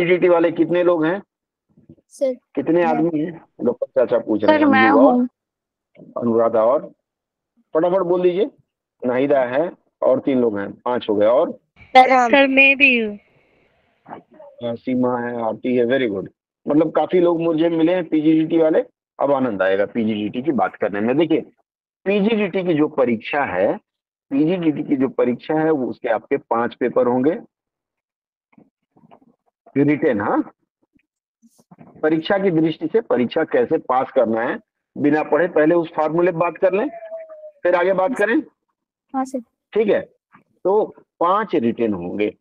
PGT वाले कितने लोग हैं, सर कितने मैं आदमी हैं? गप्पर चाचा पूछ रहे सर हैं। मैं अंजू और हूँ। अनुराधा और फटाफट बोल दीजिए। नाहिदा है और 3 लोग हैं, 5 हो गए। और सर मैं भी हूँ। सीमा है, आरती है, वेरी गुड। मतलब काफी लोग मुझे मिले हैं पीजीडीटी वाले। अब आनंद आएगा पीजीडीटी की बात करने में। देखिए, पीजीडीटी की जो परीक्षा है, पीजीडीटी की जो परीक्षा है वो उसके आपके 5 पेपर होंगे रिटेन। हाँ, परीक्षा की दृष्टि से परीक्षा कैसे पास करना है बिना पढ़े, पहले उस फॉर्मूले पे बात कर लें, फिर आगे बात करें। हाँ सर। ठीक है, तो 5 रिटेन होंगे।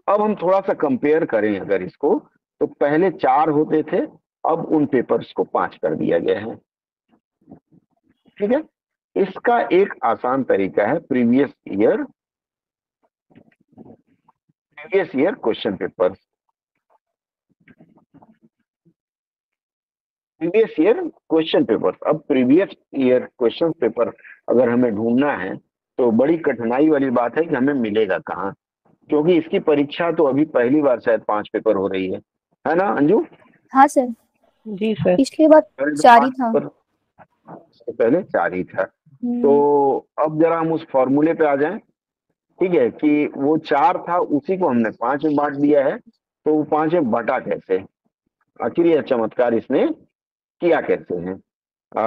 अब हम थोड़ा सा कंपेयर करें अगर इसको, तो पहले 4 होते थे, अब उन पेपर्स को 5 कर दिया गया है। ठीक है, इसका एक आसान तरीका है previous year question paper. Previous year question paper. अब प्रीवियस ईयर क्वेश्चन पेपर अगर हमें ढूंढना है तो बड़ी कठिनाई वाली बात है कि हमें मिलेगा कहाँ, क्योंकि इसकी परीक्षा तो अभी पहली बार शायद 5 पेपर हो रही है ना अंजू? हाँ सर, जी सर। पिछली बार पहले तो 4 ही 5 था। पेपर, इससे पहले 4 ही था। तो हम्म। अब जरा हम उस फॉर्मूले पे आ जाएं। ठीक है, कि वो 4 था उसी को हमने 5 में बांट दिया है, तो वो 5 में बटा कैसे, आखिर यह चमत्कार इसने किया कैसे है।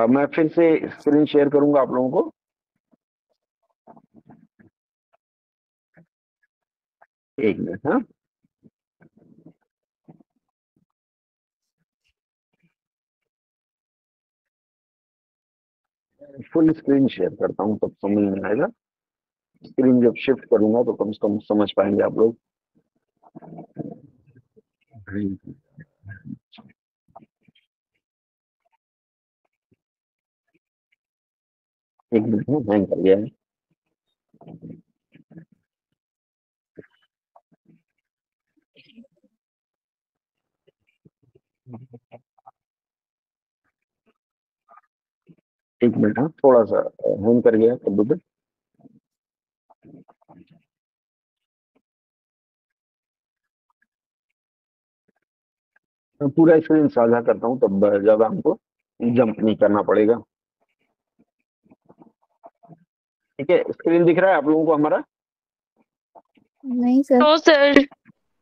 मैं फिर से स्क्रीन शेयर करूंगा आप लोगों को। एक मिनट। हाँ, फुल स्क्रीन शेयर करता हूँ तब समझ में आएगा। स्क्रीन जब शिफ्ट करूंगा तो कम से कम समझ पाएंगे आप लोग। एक मिनट में हैंग कर गया है। एक मिनट, हाँ थोड़ा सा हैंग कर गया है कंप्यूटर। मैं पूरा स्क्रीन साझा करता हूँ तब ज्यादा हमको जंप नहीं करना पड़ेगा। ठीक है, स्क्रीन दिख रहा है आप लोगों को हमारा? नहीं सर। तो सर।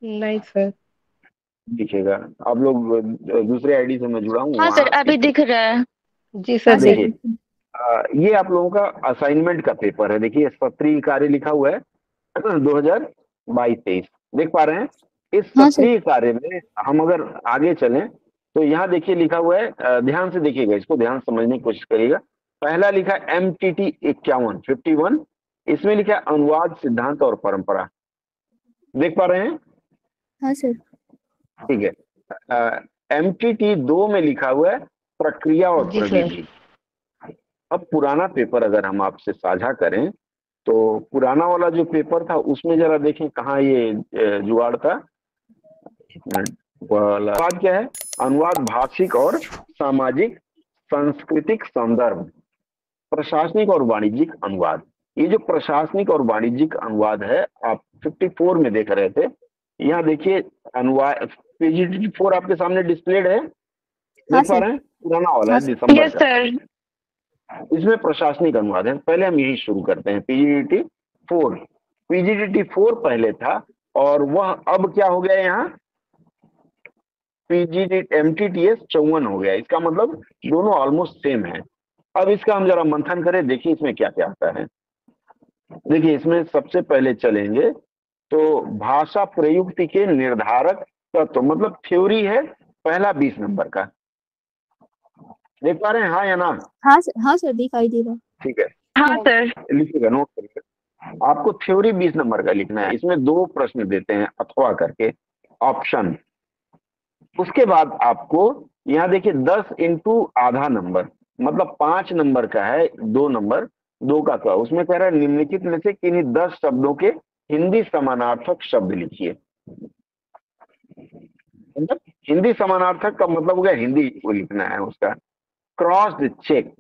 नहीं सर। दिखेगा। आप लोग दूसरे आईडी से मैं जुड़ा हूँ हाँ सर वहाँ अभी दिख रहा है। जी हाँ सर सर देख। देखिए, बिल्कुल। ये आप लोगों का असाइनमेंट का पेपर है। देखिए, सत्रीय कार्य लिखा हुआ है 2022-23, देख पा रहे हैं? इस हाँ सर। सत्रीय कार्य में हम अगर आगे चलें तो यहाँ देखिए लिखा हुआ है, ध्यान से देखिएगा, इसको ध्यान से समझने की कोशिश करिएगा। पहला लिखा है MTT 51, इसमें लिखा है अनुवाद सिद्धांत और परंपरा, देख पा रहे हैं? हाँ सर। ठीक है। MTT 2 में लिखा हुआ है प्रक्रिया और जी सर। प्रविधि। अब पुराना पेपर अगर हम आपसे साझा करें तो पुराना वाला जो पेपर था उसमें जरा देखें कहाँ ये जुगाड़ था। अनुवाद क्या है? अनुवाद भाषिक और सामाजिक सांस्कृतिक संदर्भ, प्रशासनिक और वाणिज्यिक अनुवाद। ये जो प्रशासनिक और वाणिज्यिक अनुवाद है आप 54 में देख रहे थे, यहाँ देखिए अनुवाद PGT 4 आपके सामने डिस्प्लेड है, हाँ देख पा सर। रहे हैं? पुराना वाला हाँ है सर। दिसंबर यस का। सर। इसमें प्रशासनिक अनुवाद है। पहले हम यही शुरू करते हैं, PGT 4। PGT 4 पहले था और वह अब क्या हो गया यहाँ, MTTS 54 हो गया। इसका मतलब दोनों ऑलमोस्ट सेम है। अब इसका हम जरा मंथन करें, देखिए इसमें क्या क्या आता है। देखिए, इसमें सबसे पहले चलेंगे तो भाषा प्रयुक्ति के निर्धारक तत्व, मतलब थ्योरी है पहला 20 नंबर का, देख पा रहे हैं हाँ या ना? हाँ सर। हाँ सर दिखाई दे रहा। ठीक है, हाँ सर। लिखिएगा, नोट करिएगा। आपको थ्योरी 20 नंबर का लिखना है। इसमें 2 प्रश्न देते हैं अथवा करके, ऑप्शन। उसके बाद आपको यहाँ देखिए 10 इंटू आधा नंबर, मतलब 5 नंबर का है, 2 नंबर, 2 का उसमें कह रहा है निम्नलिखित में से किन्हीं 10 शब्दों के हिंदी समानार्थक शब्द लिखिए। मतलब हिंदी समानार्थक का मतलब हो गया हिंदी को लिखना है उसका। क्रॉस्ड चेक,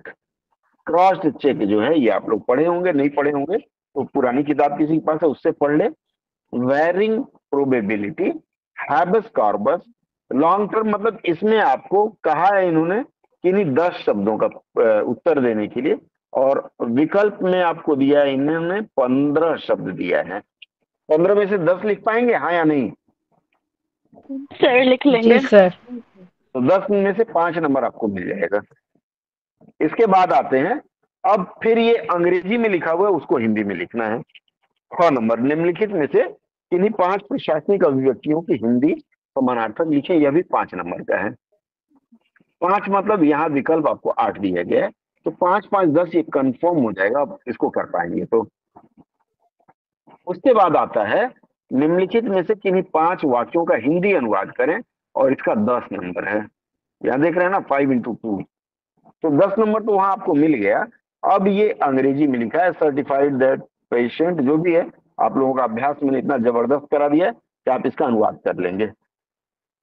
क्रॉस्ड चेक जो है ये आप लोग पढ़े होंगे, नहीं पढ़े होंगे तो पुरानी किताब किसी के पास है उससे पढ़ ले। वेरिंग probability, habeas corpus. Long term मतलब इसमें आपको कहा है इन्होंने कि नहीं 10 शब्दों का उत्तर देने के लिए, और विकल्प में आपको दिया है इन्होंने 15 शब्द दिया है। 15 में से 10 लिख पाएंगे, हाँ या नहीं? सर लिख जी लेंगे। सर। तो 10 में से 5 नंबर आपको मिल जाएगा। इसके बाद आते हैं, अब फिर ये अंग्रेजी में लिखा हुआ है उसको हिंदी में लिखना है। 6 नंबर, निम्नलिखित में से किन्हीं 5 प्रशासनिक अभिव्यक्तियों की हिंदी समानार्थक लिखे, यह भी 5 नंबर का है। 5 मतलब यहाँ विकल्प आपको 8 दिया गया है, तो 5 5 10 ये कंफर्म हो जाएगा, आप इसको कर पाएंगे तो। उसके बाद आता है, निम्नलिखित में से किन्हीं 5 वाक्यों का हिंदी अनुवाद करें, और इसका 10 नंबर है। यहाँ देख रहे हैं ना 5 इंटू 2, तो 10 नंबर तो वहां आपको मिल गया। अब ये अंग्रेजी में लिखा है, सर्टिफाइड दैट पेशेंट, जो भी है आप लोगों का अभ्यास मैंने इतना जबरदस्त करा दिया है कि आप इसका अनुवाद कर लेंगे।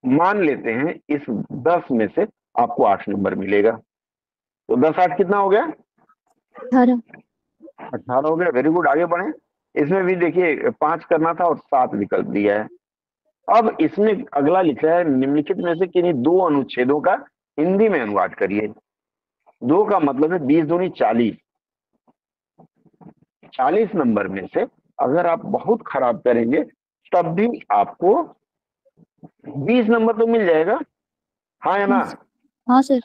मान लेते हैं इस 10 में से आपको 8 नंबर मिलेगा, तो 10 8 कितना हो गया? 18। 18 हो गया। वेरी गुड, आगे बढ़े। इसमें भी देखिए 5 करना था और 7 विकल्प दिया है। अब इसमें अगला लिखा है, निम्नलिखित में से किन्हीं 2 अनुच्छेदों का हिंदी में अनुवाद करिए। 2 का मतलब है 20 दूनी 40। 40 नंबर में से अगर आप बहुत खराब करेंगे तब भी आपको 20 नंबर तो मिल जाएगा, हाँ या ना? हाँ सर।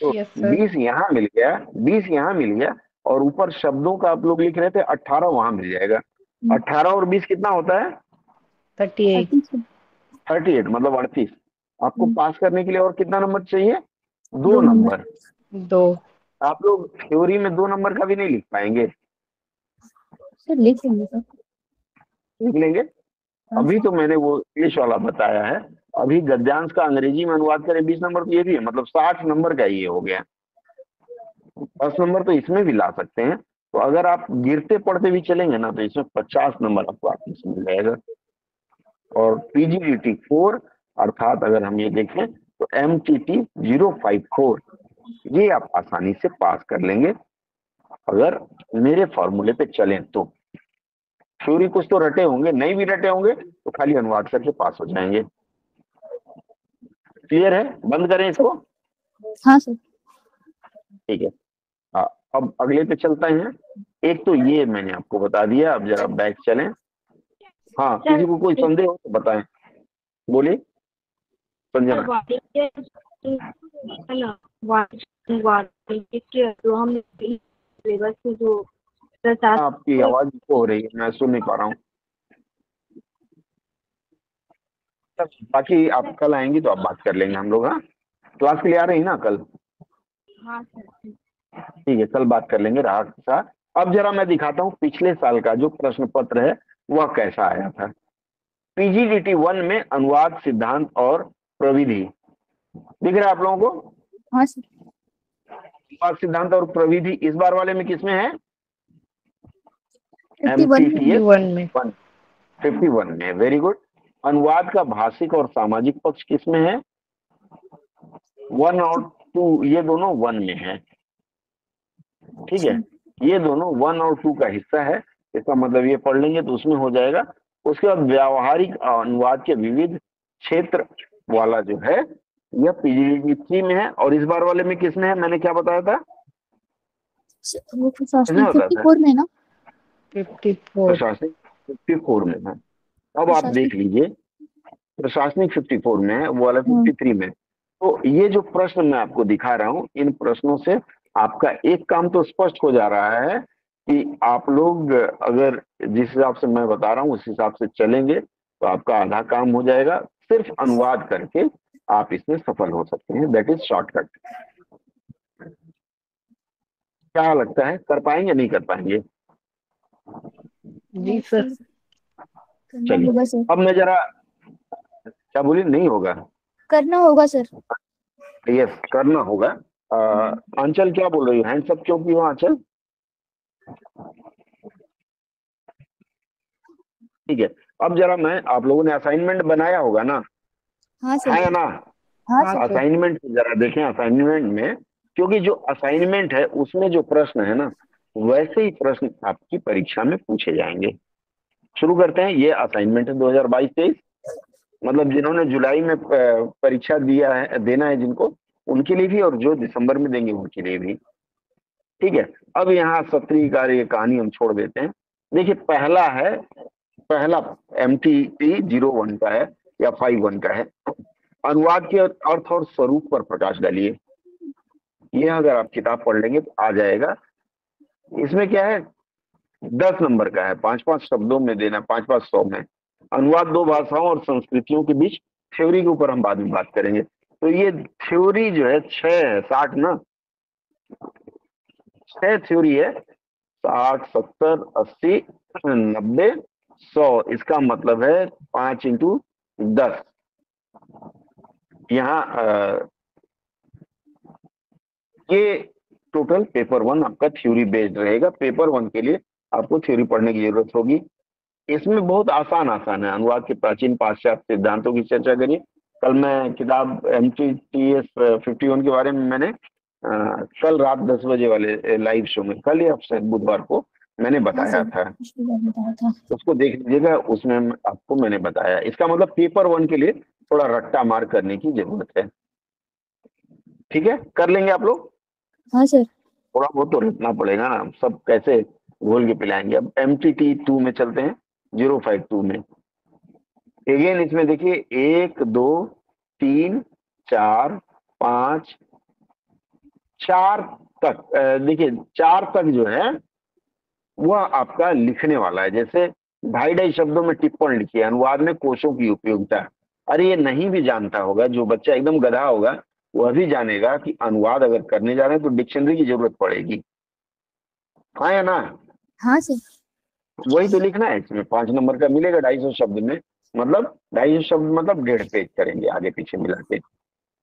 तो यस सर। 20 यहाँ मिल गया, 20 यहाँ मिल गया, और ऊपर शब्दों का आप लोग लिख रहे थे 18 वहां मिल जाएगा। 18 और 20 कितना होता है? 38। 38 मतलब 38। आपको पास करने के लिए और कितना नंबर चाहिए? 2 2 नंबर। 2। आप लोग थ्योरी में 2 नंबर का भी नहीं लिख पाएंगे, सर लिख लेंगे सर। लिख लेंगे। हाँ अभी सर। तो मैंने वो इंग्लिश वाला बताया है, अभी गद्यांश का अंग्रेजी में अनुवाद करें 20 नंबर, तो ये भी है, मतलब 60 नंबर का ये हो गया। 10 नंबर तो इसमें भी ला सकते हैं, तो अगर आप गिरते पढ़ते भी चलेंगे ना तो इसमें 50 नंबर आपको आसानी से मिल जाएगा। और पीजीडीटी 4 अर्थात अगर हम ये देखें तो MTT 054, ये आप आसानी से पास कर लेंगे अगर मेरे फॉर्मूले पे चलें तो। थ्योरी कुछ तो रटे होंगे, नहीं भी रटे होंगे तो खाली अनुवाद करके पास हो जाएंगे। क्लियर है? बंद करें इसको? हाँ सर। ठीक है। अब अगले पे चलते हैं। एक तो ये मैंने आपको बता दिया, अब जरा बैक चलें। हाँ, किसी को कोई संदेह हो तो बताएं, बोलिए संजना। जो हमने सिलेबस में जो आपकी आवाज इको हो रही है, मैं सुन नहीं पा रहा हूँ। बाकी आप कल आएंगी तो आप बात कर लेंगे हम लोग। हाँ, क्लास के लिए आ रही है ना कल? हाँ सर। ठीक है, कल बात कर लेंगे राहत के साथ। अब जरा मैं दिखाता हूँ पिछले साल का जो प्रश्न पत्र है वह कैसा आया था। पीजीडीटी 1 में अनुवाद सिद्धांत और प्रविधि दिख रहा है आप लोगों को? हाँ सर। अनुवाद सिद्धांत और प्रविधि इस बार वाले में किसमें है? 51 MTTS 51 में। 51 में। Very good. अनुवाद का भाषिक और सामाजिक पक्ष किसमें है? 1 और 2, ये दोनों 1 में है। ठीक है, ये दोनों 1 और 2 का हिस्सा है, इसका मतलब ये पढ़ लेंगे तो उसमें हो जाएगा। उसके बाद व्यावहारिक अनुवाद के विविध क्षेत्र वाला जो है यह पीजीडीटी 3 में है, और इस बार वाले में किसमें है? मैंने क्या बताया था? वो प्रशासनिक होता था 54 में ना? 54। प्रशासनिक 54 में है। अब आप देख लीजिए, प्रशासनिक 54 में है, वो वाला 53 में। तो ये जो प्रश्न मैं आपको दिखा रहा हूँ, इन प्रश्नों से आपका एक काम तो स्पष्ट हो जा रहा है कि आप लोग अगर जिस हिसाब से मैं बता रहा हूँ उस हिसाब से चलेंगे तो आपका आधा काम हो जाएगा। सिर्फ अनुवाद करके आप इसमें सफल हो सकते हैं, दैट इज शॉर्टकट। क्या लगता है, कर पाएंगे नहीं कर पाएंगे? जी सर। करना होगा सर। अब मैं जरा, क्या बोली? नहीं होगा? करना होगा सर। यस, करना होगा। आंचल क्या बोल रही हो? हैंड्स अप क्यों की हो आंचल? ठीक है, अब जरा मैं, आप लोगों ने असाइनमेंट बनाया होगा ना? हाँ सर। है ना? हाँ हाँ सर। सर। असाइनमेंट जरा देखें। असाइनमेंट में, क्योंकि जो असाइनमेंट है उसमें जो प्रश्न है ना वैसे ही प्रश्न आपकी परीक्षा में पूछे जाएंगे। शुरू करते हैं। ये असाइनमेंट है 2022-23। मतलब जिन्होंने जुलाई में परीक्षा दिया है, देना है जिनको, उनके लिए भी, और जो दिसंबर में देंगे उनके लिए भी। ठीक है, अब यहाँ सत्री कार्य कहानी हम छोड़ देते हैं। देखिए पहला MTT 01 का है या 51 का है। अनुवाद के अर्थ और स्वरूप पर प्रकाश डालिए। ये अगर आप किताब पढ़ लेंगे तो आ जाएगा। इसमें क्या है, 10 नंबर का है, 5-5 शब्दों में देना, 5-5 100 में। अनुवाद दो भाषाओं और संस्कृतियों के बीच, थ्योरी के ऊपर हम बाद में बात करेंगे। तो ये थ्योरी जो है 6 है, 60 ना, 6 थ्योरी है, 60, 70, 80, 90, 100। इसका मतलब है 5 इंटू 10। यहाँ ये टोटल पेपर 1 आपका थ्योरी बेस्ड रहेगा। पेपर 1 के लिए आपको थ्योरी पढ़ने की जरूरत होगी। इसमें बहुत आसान है। अनुवाद के प्राचीन पाश्चात्य सिद्धांतों की चर्चा करिए। कल मैं किताब MTTS 51 के बारे में मैंने कल रात 10 बजे वाले लाइव शो में, कल या शायद बुधवार को मैंने बताया था, उसको देख लीजिएगा। उसमें आपको मैंने बताया। इसका मतलब पेपर 1 के लिए थोड़ा रट्टा मार करने की जरूरत है। ठीक है, कर लेंगे आप लोग? हाँ सर। थोड़ा बहुत तो रटना पड़ेगा ना, सब कैसे घोल के पिलाएंगे। अब MTT 2 में चलते हैं, 052 में। अगेन इसमें देखिए 1, 2, 3, 4, 5, 4 तक। देखिए 4 तक जो है वह आपका लिखने वाला है। जैसे 2.5 शब्दों में टिप्पण लिखिए। अनुवाद में कोशों की उपयोगिता। अरे ये नहीं भी जानता होगा, जो बच्चा एकदम गधा होगा वह भी जानेगा कि अनुवाद अगर करने जा रहे हैं तो डिक्शनरी की जरूरत पड़ेगी। हाँ या ना? हाँ सर। वही तो लिखना है। इसमें 5 नंबर का मिलेगा 250 शब्द में, मतलब 250 शब्द मतलब 1.5 पेज करेंगे आगे पीछे मिला के।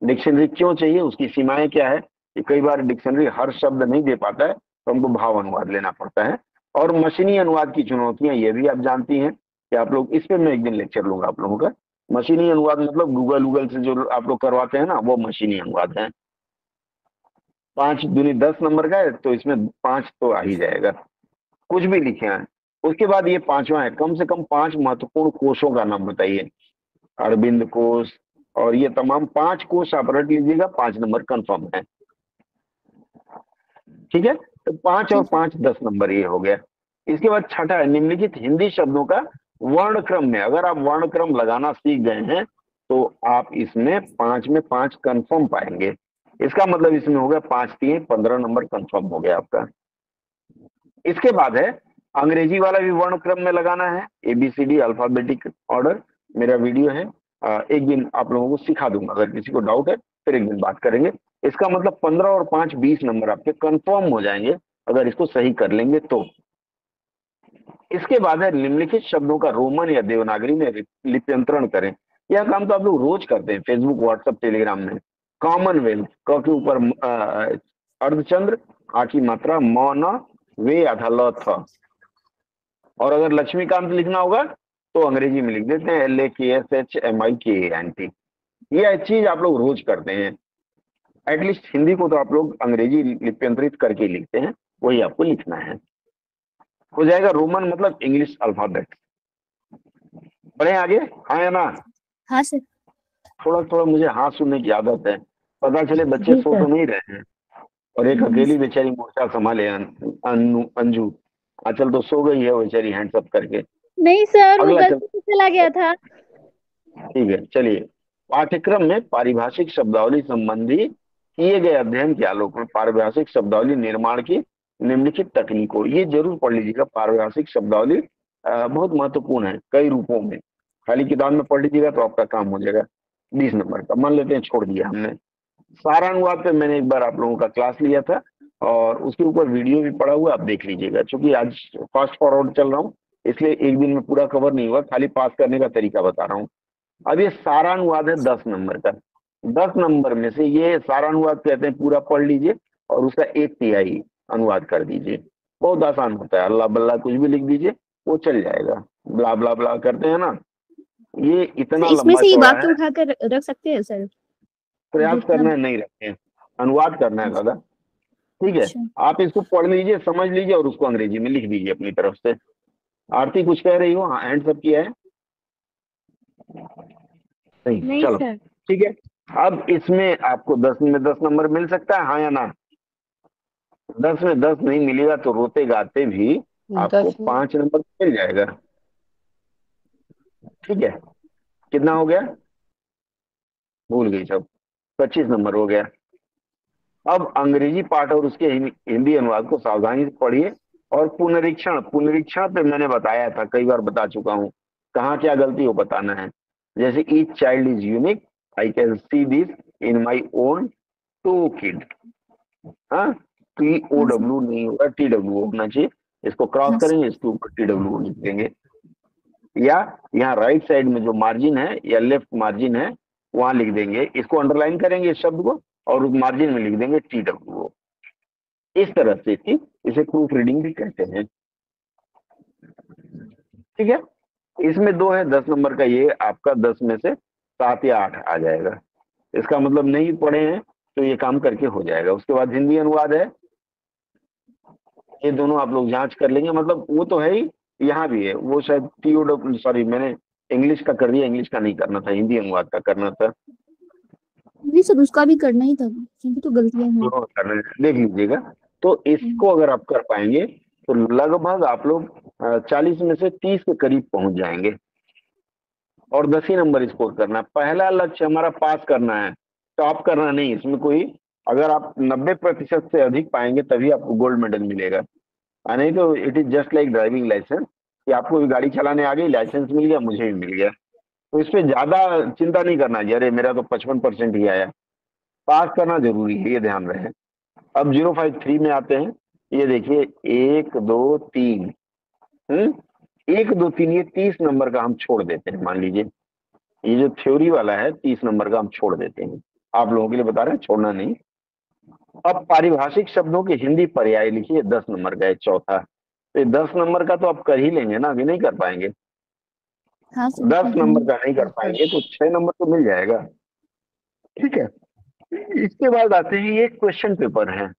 डिक्शनरी क्यों चाहिए, उसकी सीमाएं क्या है कि कई बार डिक्शनरी हर शब्द नहीं दे पाता है, तो हमको भाव अनुवाद लेना पड़ता है। और मशीनी अनुवाद की चुनौतियां ये भी आप जानती हैं कि आप लोग, इस पे मैं एक दिन लेक्चर लूंगा आप लोगों का। मशीनी अनुवाद मतलब गूगल से जो आप लोग करवाते हैं ना, वो मशीनी अनुवाद है। 5 दूनी 10 नंबर का है, तो इसमें 5 तो आ ही जाएगा, कुछ भी लिखे हैं। उसके बाद ये 5वां है, कम से कम 5 महत्वपूर्ण कोशों का नाम बताइए। अरविंद कोश और ये तमाम 5 कोश आप रट लीजिएगा, 5 नंबर कंफर्म है। ठीक है, तो 5 और 5 10 नंबर ये हो गया। इसके बाद छठा है, निम्नलिखित हिंदी शब्दों का वर्ण क्रम में। अगर आप वर्ण क्रम लगाना सीख गए हैं तो आप इसमें 5 में 5 कंफर्म पाएंगे। इसका मतलब इसमें हो गया 5 3 15 नंबर कंफर्म हो गया आपका। इसके बाद है अंग्रेजी वाला भी वर्ण क्रम में लगाना है, ABCD अल्फाबेटिक ऑर्डर। मेरा वीडियो है, एक दिन आप लोगों को सिखा दूंगा। अगर किसी को डाउट है फिर एक दिन बात करेंगे। इसका मतलब 15 और 5 20 नंबर आपके कंफर्म हो जाएंगे अगर इसको सही कर लेंगे तो। इसके बाद है निम्नलिखित शब्दों का रोमन या देवनागरी में लिप्यंतरण करें। यह काम तो आप लोग रोज करते हैं फेसबुक, व्हाट्सएप, टेलीग्राम में। कॉमनवेल्थ, क के ऊपर अर्धचंद्र, आ की मात्रा, म न, वे आधा ल थ। और अगर लक्ष्मीकांत लिखना होगा तो अंग्रेजी में लिख देते हैं LAKSHMIKANT। ये चीज आप लोग रोज करते हैं। एटलीस्ट हिंदी को तो आप लोग अंग्रेजी लिप्यंतरित करके लिखते हैं, वही आपको लिखना है। हो जाएगा रोमन मतलब इंग्लिश अल्फाबेट। बढ़े आगे, हाँ या ना? हाँ सर। थोड़ा थोड़ा मुझे हाँ सुनने की आदत है, पता चले बच्चे जी सो सर। तो नहीं रहे हैं। और एक अकेली बेचारी मोर्चा संभाले अंजू, आचल तो सो गई है वो बेचारी हैंड्स अप करके। नहीं सर, वो अगला चल, गलती से चला गया था। ठीक है चलिए। पाठ्यक्रम में पारिभाषिक शब्दावली संबंधी किए गए अध्ययन के आलोक में पारिभाषिक शब्दावली निर्माण की निम्नलिखित तकनीकों, ये जरूर पढ़ लीजिएगा। पारिभाषिक शब्दावली बहुत महत्वपूर्ण है कई रूपों में। खाली किताब में पढ़ लीजिएगा तो आपका काम हो जाएगा। 20 नंबर का मान लेते हैं, छोड़ दिया हमने। सारानुवाद पे मैंने एक बार आप लोगों का क्लास लिया था और उसके ऊपर वीडियो भी पड़ा हुआ, आप देख लीजिएगा। क्योंकि आज फास्ट फॉरवर्ड चल रहा हूँ इसलिए एक दिन में पूरा कवर नहीं हुआ, खाली पास करने का तरीका बता रहा हूँ। अब ये सारानुवाद है 10 नंबर का। 10 नंबर में से ये सारानुवाद कहते हैं, पूरा पढ़ लीजिए और उसका 1/3 अनुवाद कर दीजिए। बहुत आसान होता है, अल्लाह बल्ला कुछ भी लिख दीजिए वो चल जाएगा। ब्ला ब्ला ब्ला करते हैं ना, ये इतना इसमें लंबा से ये चौड़ा वाक्य है। उठाकर रख सकते हैं सर? प्रयास जितना। करना है, नहीं रखते हैं, अनुवाद करना है दादा। ठीक है, अच्छा। आप इसको पढ़ लीजिए, समझ लीजिए और उसको अंग्रेजी में लिख दीजिए अपनी तरफ से। आरती कुछ कह रही हो? हाँ, हैंड्स अप किया है। नहीं, नहीं चलो सर। ठीक है। अब इसमें आपको 10 में 10 नंबर मिल सकता है, हाँ या ना? 10 में 10 नहीं मिलेगा तो रोते गाते भी आपको 10 में 5 नंबर मिल जाएगा। ठीक है, कितना हो गया? भूल गई सब। 25 नंबर हो गया। अब अंग्रेजी पाठ और उसके हिंदी अनुवाद को सावधानी से पढ़िए। और पुनरीक्षण, पुनरीक्षण पे मैंने बताया था, कई बार बता चुका हूँ, कहाँ क्या गलती हो बताना है। जैसे each child is unique, I can see this in my own two kid. हाँ, TOW नहीं होगा, TW होना चाहिए। इसको क्रॉस हाँ करेंगे, इसके ऊपर TW लिख देंगे। या यहाँ राइट साइड में जो मार्जिन है या लेफ्ट मार्जिन है वहां लिख देंगे, इसको अंडरलाइन करेंगे इस शब्द को, और उस मार्जिन में लिख देंगे TW। इस तरह से इसे प्रूफ रीडिंग भी कहते हैं। ठीक है, इसमें दो है 10 नंबर का, ये आपका 10 में से 7 या 8 आ जाएगा। इसका मतलब नहीं पढ़े हैं तो ये काम करके हो जाएगा। उसके बाद हिंदी अनुवाद है, ये दोनों आप लोग जांच कर लेंगे, मतलब वो तो है ही, यहाँ भी है। वो शायद TOW, सॉरी मैंने इंग्लिश का कर दिया, इंग्लिश का नहीं करना था, हिंदी अनुवाद का करना था। जी सर, उसका भी करना ही था क्योंकि तो गलतियां हैं। दोनों करना, देख लीजिएगा। तो इसको अगर आप कर पाएंगे तो लगभग आप लोग 40 में से 30 के करीब पहुंच जाएंगे। और 10 ही नंबर स्कोर करना है। पहला लक्ष्य हमारा पास करना है, टॉप करना नहीं। इसमें कोई, अगर आप 90% से अधिक पाएंगे तभी आपको गोल्ड मेडल मिलेगा, और नहीं तो it is just like driving licence, कि आपको भी गाड़ी चलाने आ गई, लाइसेंस मिल गया, मुझे भी मिल गया। तो इस पे ज्यादा चिंता नहीं करना है, अरे मेरा तो 55% ही आया। पास करना जरूरी है, ये ध्यान रहे। अब 053 में आते हैं। ये देखिए 1 2 3, 1 2 3, ये 30 नंबर का हम छोड़ देते हैं। मान लीजिए ये जो थ्योरी वाला है 30 नंबर का हम छोड़ देते हैं, आप लोगों के लिए बता रहे हैं, छोड़ना नहीं। अब पारिभाषिक शब्दों के हिंदी पर्याय लिखिए, 10 नंबर का है चौथा। तो 10 नंबर का तो आप कर ही लेंगे ना, अभी नहीं कर पाएंगे। हाँ सर, 10 कर नंबर लेंगे। का नहीं कर पाएंगे तो 6 नंबर तो मिल जाएगा। ठीक है, इसके बाद आते हैं, ये क्वेश्चन पेपर है।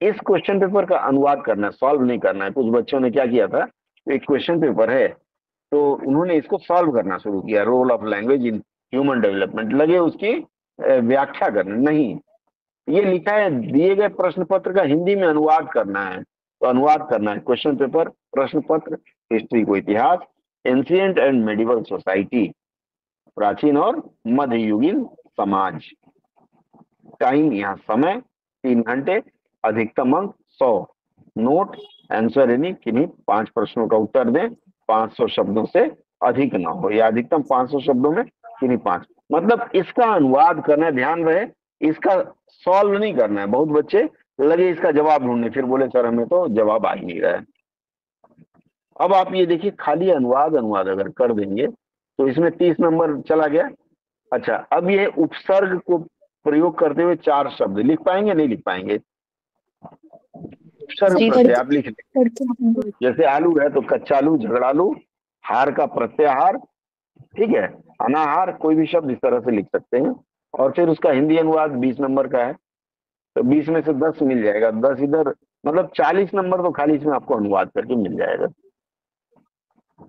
इस क्वेश्चन पेपर का अनुवाद करना है, सॉल्व नहीं करना है। कुछ बच्चों ने क्या किया था, एक क्वेश्चन पेपर है तो उन्होंने इसको सॉल्व करना शुरू किया, role of language in human development, लगे उसकी व्याख्या करने। नहीं, ये लिखा है दिए गए प्रश्न पत्र का हिंदी में अनुवाद करना है, तो अनुवाद करना है। क्वेश्चन पेपर, प्रश्न पत्र, हिस्ट्री को इतिहास, एंशिएंट एंड मेडिवल सोसाइटी, प्राचीन और मध्ययुगीन समाज। टाइम, यहाँ समय 3 घंटे, अधिकतम अंक 100। नोट, आंसर यानी किन्हीं 5 प्रश्नों का उत्तर दें, 500 शब्दों से अधिक ना हो, या अधिकतम 500 शब्दों में किन्हीं 5, मतलब इसका अनुवाद करना है। ध्यान रहे, इसका सॉल्व नहीं करना है। बहुत बच्चे लगे इसका जवाब ढूंढने, फिर बोले सर हमें तो जवाब आ ही नहीं रहा है। अब आप ये देखिए, खाली अनुवाद अनुवाद अगर कर देंगे तो इसमें 30 नंबर चला गया। अच्छा, अब ये उपसर्ग को प्रयोग करते हुए 4 शब्द लिख पाएंगे, नहीं लिख पाएंगे? उपसर्ग जी प्रत्यय आप लिख लेंगे। करके लिखेंगे। जैसे आलू है तो कच्चालू, झगड़ालू, हार का प्रत्याहार, ठीक है, अनाहार, कोई भी शब्द इस तरह से लिख सकते हैं। और फिर उसका हिंदी अनुवाद 20 नंबर का है, तो 20 में से 10 मिल जाएगा, 10 इधर, मतलब 40 नंबर तो खाली इसमें आपको अनुवाद करके मिल जाएगा।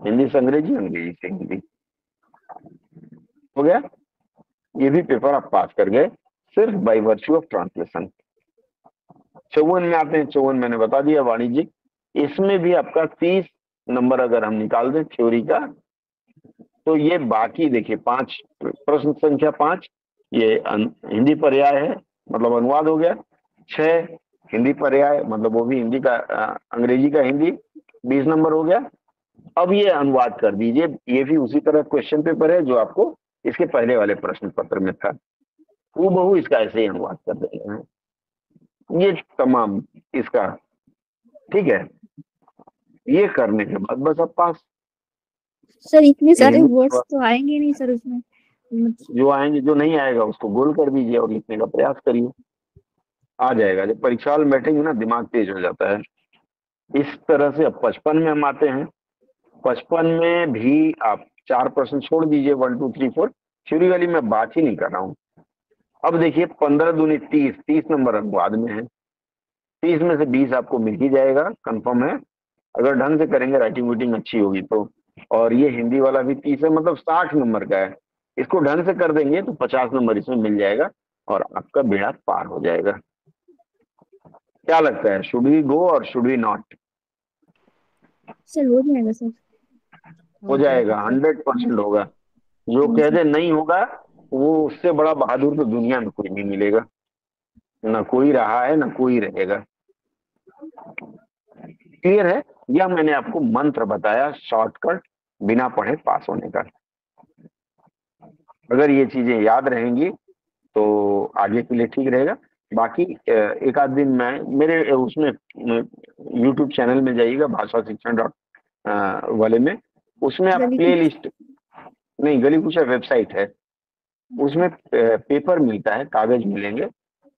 हिंदी से अंग्रेजी, अंग्रेजी से हिंदी, हो गया। ये भी पेपर आप पास कर गए सिर्फ बाय वर्च्यू ऑफ ट्रांसलेशन। 54 में आते हैं। 54 मैंने बता दिया, वाणिज्यिक। इसमें भी आपका 30 नंबर अगर हम निकाल दें थ्योरी का, तो ये बाकी देखिए 5, प्रश्न संख्या 5 ये हिंदी पर्याय है, मतलब अनुवाद हो गया। 6 हिंदी पर्याय, मतलब वो भी हिंदी का अंग्रेजी का हिंदी, 20 नंबर हो गया। अब ये अनुवाद कर दीजिए, ये भी उसी तरह क्वेश्चन पेपर है जो आपको इसके पहले वाले प्रश्न पत्र में था, हूबहू इसका ऐसे ही अनुवाद कर दे रहे हैं। ये तमाम इसका, ठीक है। ये करने के बाद बस अब पास। सर इतने सारे हिंदी वर्ड्स तो आएंगे नहीं सर उसमें। जो आएंगे, जो नहीं आएगा उसको गोल कर दीजिए और लिखने का प्रयास करिए, आ जाएगा। जब परीक्षा हॉल में बैठेंगे ना, दिमाग तेज हो जाता है। इस तरह से अब 55 में हम आते हैं। 55 में भी आप 4 प्रश्न छोड़ दीजिए, 1 2 3 4, थ्योरी वाली मैं बात ही नहीं कर रहा हूँ। अब देखिए 15 दूनी 30, 30 नंबर अनुवाद में है। 30 में से 20 आपको मिल ही जाएगा, कंफर्म है, अगर ढंग से करेंगे, राइटिंग वीटिंग अच्छी होगी तो। और ये हिंदी वाला भी 30 है, मतलब 60 नंबर का है। इसको ढंग से कर देंगे तो 50 नंबर इसमें मिल जाएगा और आपका बेड़ा पार हो जाएगा। क्या लगता है, शुड वी गो और शुड वी नॉट? सर हो जाएगा सर। हो जाएगा, 100% होगा। जो हाँ कह सर। दे नहीं होगा, वो उससे बड़ा बहादुर तो दुनिया में कोई नहीं मिलेगा। ना कोई रहा है ना कोई रहेगा। क्लियर है? यह मैंने आपको मंत्र बताया, शॉर्टकट बिना पढ़े पास होने का। अगर ये चीजें याद रहेंगी तो आगे के लिए ठीक रहेगा। बाकी एक आध दिन मैं मेरे उसमें यूट्यूब चैनल में जाइएगा, भाषा शिक्षण डॉट वाले में, उसमें आप गली प्ले कुछ। लिस्ट, नहीं गली कुछ वेबसाइट है, उसमें पेपर मिलता है, कागज मिलेंगे।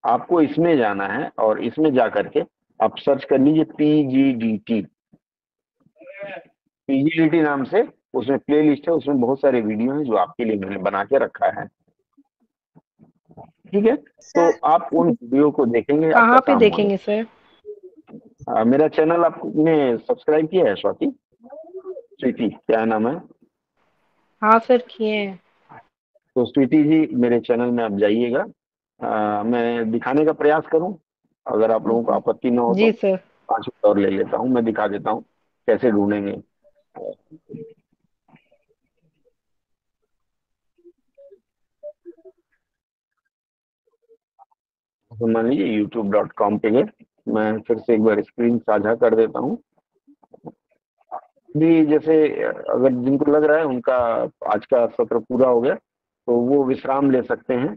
आपको इसमें जाना है और इसमें जा करके आप सर्च कर लीजिए पीजीडीटी, पीजीडीटी नाम से उसमें प्ले लिस्ट है, उसमें बहुत सारे वीडियो हैं जो आपके लिए मैंने बना के रखा है। ठीक है, तो आप उन वीडियो को देखेंगे, आपका कहाँ पे काम हो देखेंगे सर? जाएगा। मेरा चैनल आपने सब्सक्राइब किया है स्वाति? स्वीटी क्या नाम है? हाँ सर, किए हैं। तो स्वीटी जी मेरे चैनल में आप जाइएगा। मैं दिखाने का प्रयास करूं, अगर आप लोगों को आपत्ति ना हो तो जी सर। 5 मिनट और ले लेता हूं, मैं दिखा देता हूं कैसे ढूंढेंगे। तो मान लीजिए youtube.com पे गए, मैं फिर से एक बार स्क्रीन साझा कर देता हूँ। भी जैसे अगर जिनको लग रहा है उनका आज का सत्र पूरा हो गया तो वो विश्राम ले सकते हैं।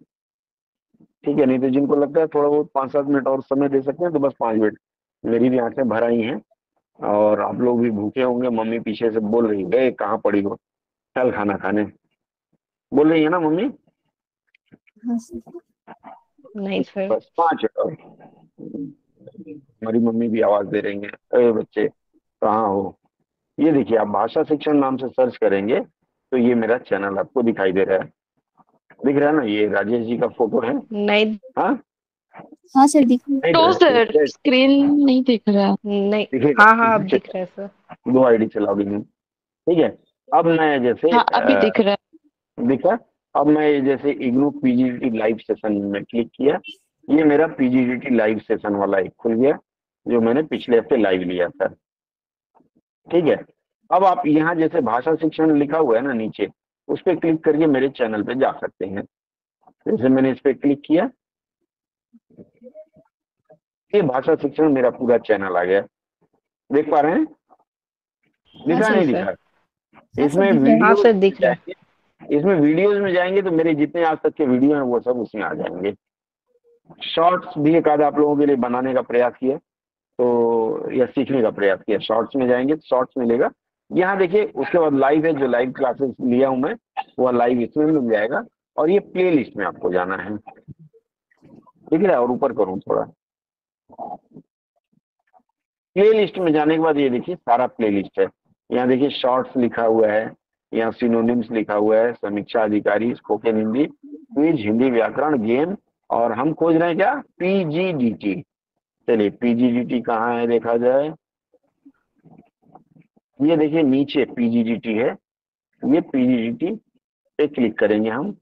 ठीक है, नहीं तो जिनको लगता है थोड़ा बहुत 5-7 मिनट और समय दे सकते हैं तो बस 5 मिनट। मेरी भी आंखें भर आई हैं और आप लोग भी भूखे होंगे। मम्मी पीछे से बोल रही है कहाँ पड़ी हो, चल खाना खाने, बोल रही है ना मम्मी? हाँ सर। नहीं सर। बस 5 मिनट और। हमारी मम्मी भी आवाज दे रही है, अरे बच्चे कहाँ हो? ये देखिए, आप भाषा शिक्षण नाम से सर्च करेंगे तो ये मेरा चैनल आपको दिखाई दे रहा है। दिख रहा है ना, ये राजेश जी का फोटो है। नहीं। हाँ हाँ सर दिख रहा है। नहीं तो दिख रहा है, सर स्क्रीन नहीं दिख रहा। नहीं। दिखेगा। हाँ हाँ, अब दिख रहा है सर। 2 आईडी से लॉगिन है। ठीक है, अब मैं जैसे हाँ अभी दिख रहा दिखा, अब मैं जैसे इग्नू पीजीडीटी लाइव सेशन में क्लिक किया, ये मेरा पीजीडीटी लाइव सेशन वाला एक खुल गया जो मैंने पिछले हफ्ते लाइव लिया था। ठीक है, अब आप यहाँ जैसे भाषा शिक्षण लिखा हुआ है ना नीचे, उस पर क्लिक करके मेरे चैनल पे जा सकते हैं। जैसे मैंने इस पे क्लिक किया, ये भाषा शिक्षण मेरा पूरा चैनल आ गया। देख पा रहे हैं? हाँ दिखा सर। जी नहीं सर। दिखा? हाँ सर इसमें दिख रहा है। हाँ वीडियो सर, दिख रहा है। इसमें वीडियोज में जाएंगे तो मेरे जितने आज तक के वीडियो हैं वो सब उसमें आ जाएंगे। शॉर्ट्स भी एक आध आप लोगों के लिए बनाने का प्रयास किया तो, या सीखने का प्रयास किया। शॉर्ट्स में जाएंगे तो शॉर्ट्स मिलेगा। यहाँ देखिए, उसके बाद लाइव है, जो लाइव क्लासेस लिया हूं मैं वो लाइव इसमें मिल जाएगा। और ये प्ले लिस्ट में आपको जाना है। ठीक है, और ऊपर करूँ थोड़ा, प्ले लिस्ट में जाने के बाद ये देखिए सारा प्ले लिस्ट है। यहाँ देखिए शॉर्ट्स लिखा हुआ है, यहाँ सिनोनिम्स लिखा हुआ है, समीक्षा अधिकारी, स्पोकन हिंदी, क्विज, हिंदी व्याकरण, गेम, और हम खोज रहे हैं क्या, पीजीडीटी। चलिए पीजीडीटी कहाँ है देखा जाए। ये देखिए नीचे पीजीडीटी है, ये पीजीडीटी पे क्लिक करेंगे हम।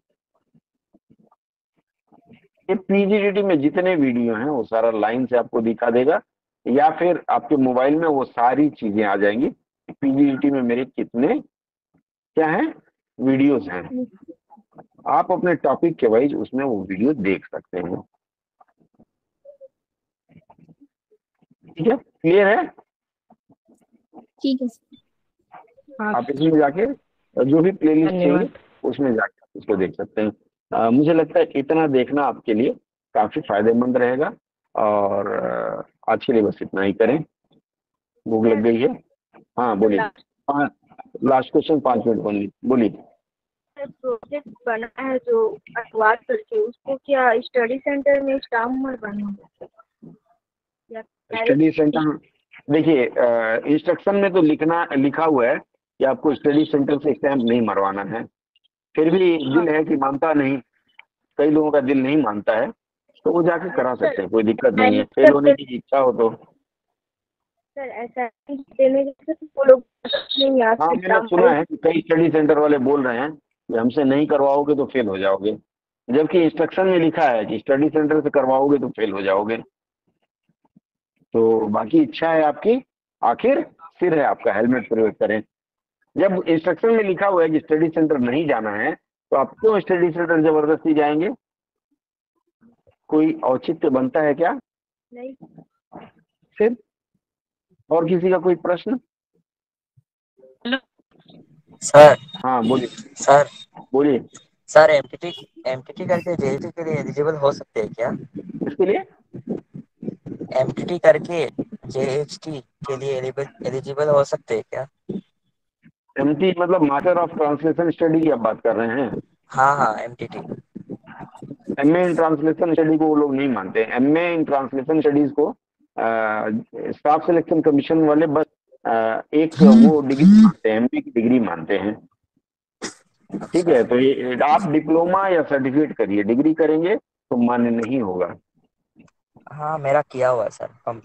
ये पीजीडीटी में जितने वीडियो हैं वो सारा लाइन से आपको दिखा देगा, या फिर आपके मोबाइल में वो सारी चीजें आ जाएंगी पीजीडीटी में मेरे कितने क्या है वीडियोस हैं। आप अपने टॉपिक के वाइज उसमें वो वीडियो देख सकते हैं। ठीक है, क्लियर है? ठीक है सर। हाँ आप सर। इसमें जाके जो भी प्लेलिस्ट चाहिए धन्यवाद। उसमें जाके उसको देख सकते हैं। मुझे लगता है इतना देखना आपके लिए काफी फायदेमंद रहेगा। और आज के लिए बस इतना ही करें। भूख लग गई है। हाँ बोलिए। हाँ, लास्ट क्वेश्चन, 5 मिनट ओनली, बोलिए। प्रोजेक्ट बना है जो अनुवाद करके, उसको क्या स्टडी सेंटर में स्टाफ में बना या स्टडी सेंटर, देखिए इंस्ट्रक्शन में तो लिखा हुआ है कि आपको स्टडी सेंटर से स्टैंप नहीं मरवाना है। फिर भी दिल है कि मानता नहीं, कई लोगों का दिल नहीं मानता है, तो वो जाके करा सकते हैं, कोई दिक्कत नहीं है। फेल होने की इच्छा हो तो। सर ऐसा देने से वो लोग नहीं आ हाँ, मैंने सुना है कि कई स्टडी सेंटर वाले बोल रहे हैं कि हमसे नहीं करवाओगे तो फेल हो जाओगे, जबकि इंस्ट्रक्शन में लिखा है कि स्टडी सेंटर से करवाओगे तो फेल हो जाओगे। तो बाकी इच्छा है आपकी, आखिर सिर है आपका, हेलमेट प्रयोग करें। जब इंस्ट्रक्शन में लिखा हुआ है कि स्टडी सेंटर नहीं जाना है, तो आप क्यों स्टडी सेंटर जबरदस्ती जाएंगे? कोई औचित्य बनता है क्या? नहीं। फिर और किसी का कोई प्रश्न? सर हाँ बोलिए, सर बोलिए। सर एमटीटी एमटीटी करके जेईटी के लिए एलिजिबल हो सकते हैं क्या? इसके लिए एमटीटी करके जेएचटी के लिए एलिजिबल हो सकते हैं क्या? एमटी मतलब मास्टर ऑफ ट्रांसलेशन स्टडी की आप बात कर रहे हैं? हाँ हाँ MTT. MA in translation study को वो लोग नहीं मानते। एमए इन ट्रांसलेशन स्टडीज को स्टाफ सिलेक्शन कमीशन वाले बस एक वो डिग्री मानते हैं, एमए की डिग्री मानते हैं। ठीक है, तो ये आप डिप्लोमा या सर्टिफिकेट करिए, डिग्री करेंगे तो मान्य नहीं होगा। हाँ मेरा किया हुआ है सर, कंप्लीट।